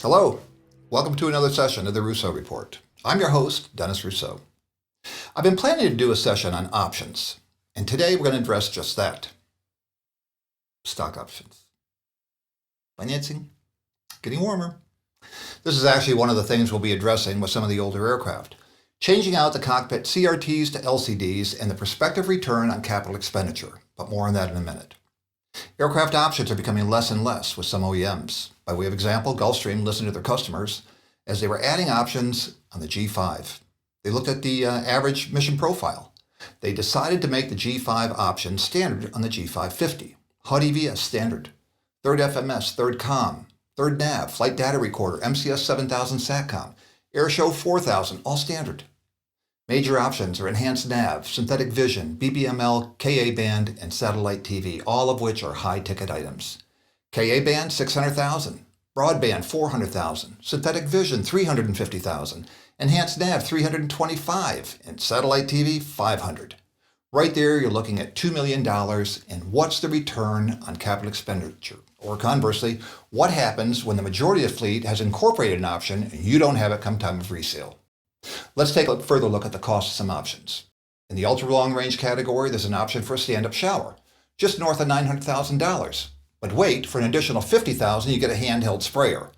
Hello, welcome to another session of the Rousseau Report. I'm your host, Dennis Rousseau. I've been planning to do a session on options, and today we're going to address just that. Stock options. Financing, getting warmer. This is actually one of the things we'll be addressing with some of the older aircraft. Changing out the cockpit CRTs to LCDs and the prospective return on capital expenditure, but more on that in a minute. Aircraft options are becoming less and less with some OEMs. By way of example, Gulfstream listened to their customers as they were adding options on the G5. They looked at the average mission profile. They decided to make the G5 option standard on the G550. HUD EVS standard, third FMS, third COM, third NAV, flight data recorder, MCS 7000 SATCOM, AirShow 4000, all standard. Major options are enhanced nav, synthetic vision, BBML, Ka-band, and satellite TV, all of which are high-ticket items. Ka-band, $600,000. Broadband, $400,000. Synthetic vision, $350,000. Enhanced nav, $325,000. And satellite TV, $500,000. Right there, you're looking at $2 million, and what's the return on capital expenditure? Or conversely, what happens when the majority of the fleet has incorporated an option and you don't have it come time of resale? Let's take a further look at the cost of some options. In the ultra-long range category, there's an option for a stand-up shower, just north of $900,000. But wait, for an additional $50,000, you get a handheld sprayer.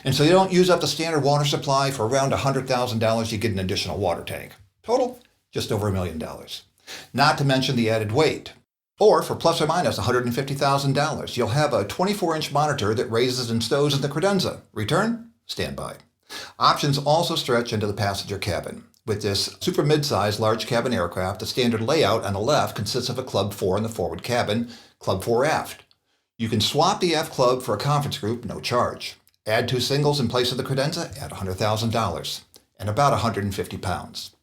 And so you don't use up the standard water supply. For around $100,000, you get an additional water tank. Total, just over $1 million. Not to mention the added weight. Or for plus or minus $150,000, you'll have a 24-inch monitor that raises and stows in the credenza. Return? Standby. Options also stretch into the passenger cabin. With this super mid-size large cabin aircraft, the standard layout on the left consists of a Club 4 in the forward cabin, Club 4 aft. You can swap the aft club for a conference group, no charge. Add 2 singles in place of the credenza, add $100,000, and about 150 pounds.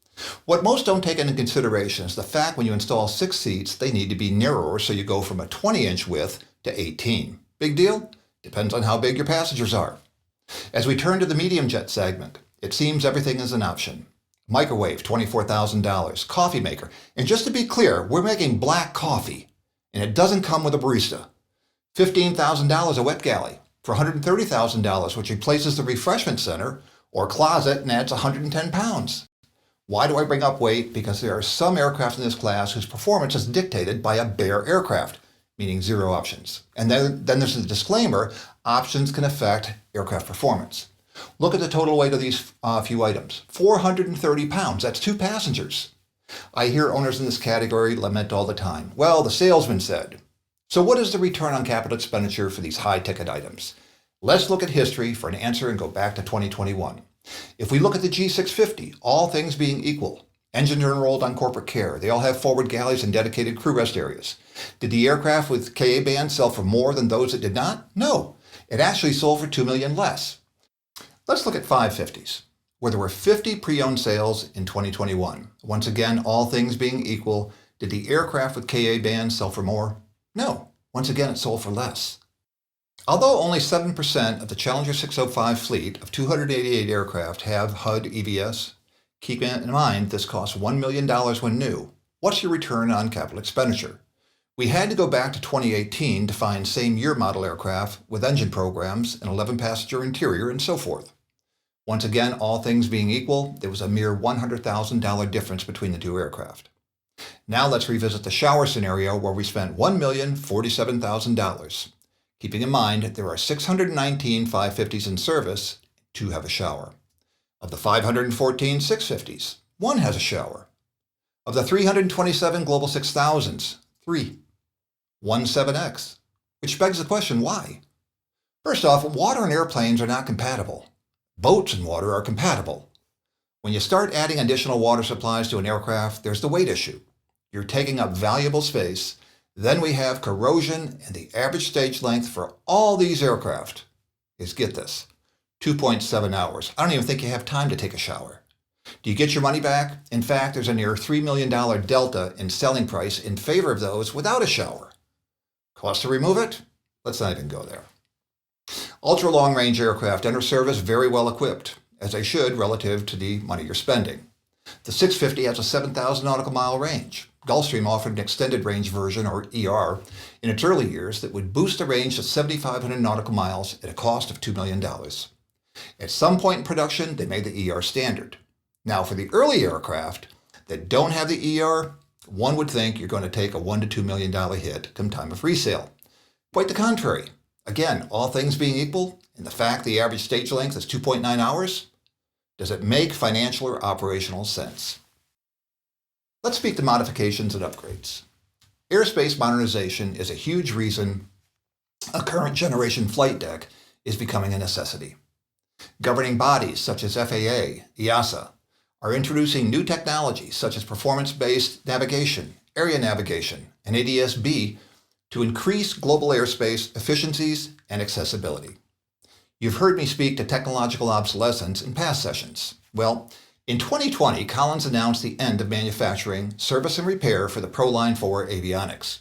What most don't take into consideration is the fact when you install 6 seats, they need to be narrower, so you go from a 20-inch width to 18. Big deal? Depends on how big your passengers are. As we turn to the medium jet segment, it seems everything is an option. Microwave, $24,000. Coffee maker. And just to be clear, we're making black coffee, and it doesn't come with a barista. $15,000 a wet galley for $130,000, which replaces the refreshment center or closet and adds 110 pounds. Why do I bring up weight? Because there are some aircraft in this class whose performance is dictated by a bare aircraft, meaning 0 options. And then there's the disclaimer, options can affect aircraft performance. Look at the total weight of these few items. 430 pounds, that's 2 passengers. I hear owners in this category lament all the time. Well, the salesman said. So what is the return on capital expenditure for these high-ticket items? Let's look at history for an answer and go back to 2021. If we look at the G650, all things being equal, engines are enrolled on corporate care. They all have forward galleys and dedicated crew rest areas. Did the aircraft with Ka-band sell for more than those that did not? No. It actually sold for $2 million less. Let's look at 550s, where there were 50 pre-owned sales in 2021. Once again, all things being equal, did the aircraft with Ka-band sell for more? No. Once again, it sold for less. Although only 7% of the Challenger 605 fleet of 288 aircraft have HUD EVS, keep in mind this costs $1 million when new. What's your return on capital expenditure? We had to go back to 2018 to find same year model aircraft with engine programs, an 11-passenger interior, and so forth. Once again, all things being equal, there was a mere $100,000 difference between the 2 aircraft. Now let's revisit the shower scenario where we spent $1,047,000. Keeping in mind, there are 619 550s in service, 2 have a shower. Of the 514 650s, 1 has a shower. Of the 327 Global 6000s, 3. 1 7X. Which begs the question, why? First off, water and airplanes are not compatible. Boats and water are compatible. When you start adding additional water supplies to an aircraft, there's the weight issue. You're taking up valuable space. Then we have corrosion, and the average stage length for all these aircraft is, get this, 2.7 hours. I don't even think you have time to take a shower. Do you get your money back? In fact, there's a near $3 million delta in selling price in favor of those without a shower. Cost to remove it? Let's not even go there. Ultra-long-range aircraft enter service very well equipped, as they should relative to the money you're spending. The 650 has a 7,000 nautical mile range. Gulfstream offered an extended range version, or ER, in its early years that would boost the range to 7,500 nautical miles at a cost of $2 million. At some point in production, they made the ER standard. Now, for the early aircraft that don't have the ER, one would think you're going to take a $1 to $2 million hit come time of resale. Quite the contrary. Again, all things being equal, and the fact the average stage length is 2.9 hours, does it make financial or operational sense? Let's speak to modifications and upgrades. Airspace modernization is a huge reason a current generation flight deck is becoming a necessity. Governing bodies such as FAA, EASA, are introducing new technologies such as performance-based navigation, area navigation, and ADS-B to increase global airspace efficiencies and accessibility. You've heard me speak to technological obsolescence in past sessions. Well, in 2020, Collins announced the end of manufacturing, service, and repair for the ProLine 4 Avionics.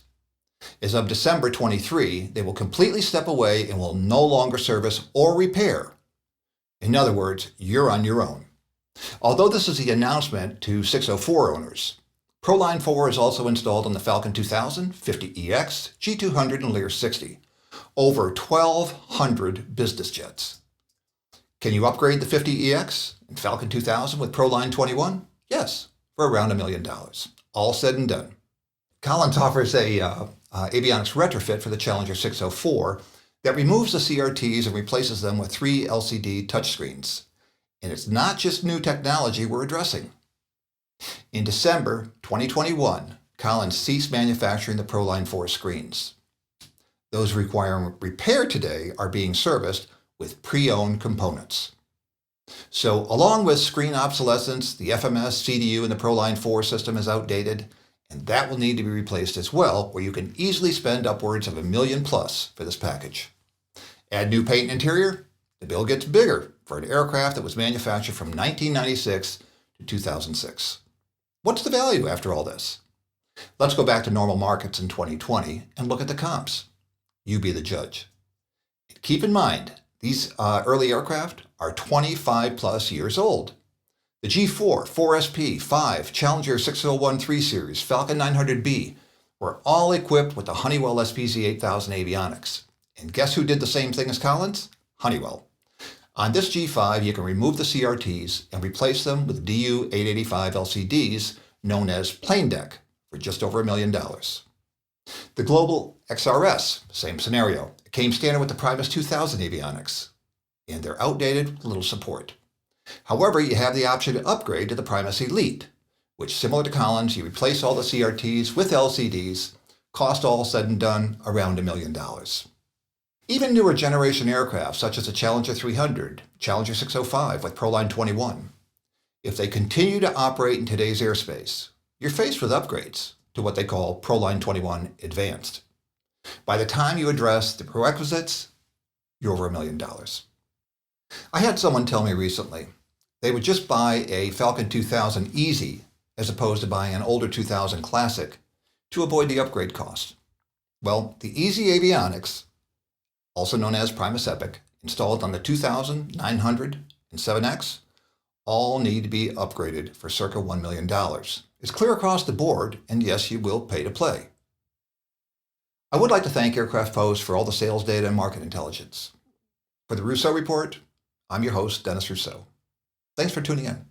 As of December 23, they will completely step away and will no longer service or repair. In other words, you're on your own. Although this is the announcement to 604 owners, ProLine 4 is also installed on the Falcon 2000, 50EX, G200, and Lear 60. Over 1,200 business jets. Can you upgrade the 50EX and Falcon 2000 with ProLine 21? Yes, for around $1 million. All said and done. Collins offers a Avionics retrofit for the Challenger 604 that removes the CRTs and replaces them with 3 LCD touchscreens. And it's not just new technology we're addressing. In December 2021, Collins ceased manufacturing the ProLine 4 screens. Those requiring repair today are being serviced with pre-owned components. So along with screen obsolescence, the FMS, CDU, and the ProLine 4 system is outdated, and that will need to be replaced as well, where you can easily spend upwards of $1 million plus for this package. Add new paint and interior, the bill gets bigger for an aircraft that was manufactured from 1996 to 2006. What's the value after all this? Let's go back to normal markets in 2020 and look at the comps. You be the judge. Keep in mind, these early aircraft are 25 plus years old. The G4, 4SP, 5, Challenger 601 3 Series, Falcon 900B were all equipped with the Honeywell SPZ 8000 avionics. And guess who did the same thing as Collins? Honeywell. On this G5, you can remove the CRTs and replace them with DU 885 LCDs known as plain deck for just over $1 million. The Global XRS, same scenario. It came standard with the Primus 2000 avionics, and they're outdated with little support. However, you have the option to upgrade to the Primus Elite, which, similar to Collins, you replace all the CRTs with LCDs, cost all said and done around $1 million. Even newer generation aircraft, such as the Challenger 300, Challenger 605 with ProLine 21, if they continue to operate in today's airspace, you're faced with upgrades to what they call ProLine 21 Advanced. By the time you address the prerequisites, you're over $1 million. I had someone tell me recently they would just buy a Falcon 2000 Easy as opposed to buying an older 2000 Classic to avoid the upgrade cost. Well, the Easy avionics, also known as Primus Epic, installed on the 2000, 900, and 7X, all need to be upgraded for circa $1 million. It's clear across the board, and yes, you will pay to play. I would like to thank AircraftPost for all the sales data and market intelligence. For the Rousseau Report, I'm your host, Dennis Rousseau. Thanks for tuning in.